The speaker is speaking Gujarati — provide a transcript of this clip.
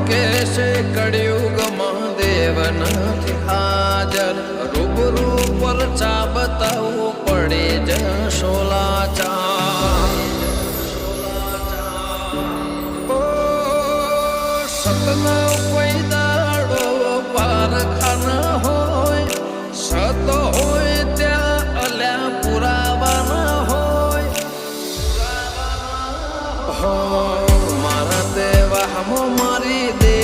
કેશે કળિયુગમાં દેવ નથી હાજર રૂબરૂ પર ચા બતાવવું પડે જશો લાચાર સતના કોઈ દાડો પારખાના હોય સત હોય ત્યાં અલ્યા પુરાવાના હોય મારા દેવામાં મારી દે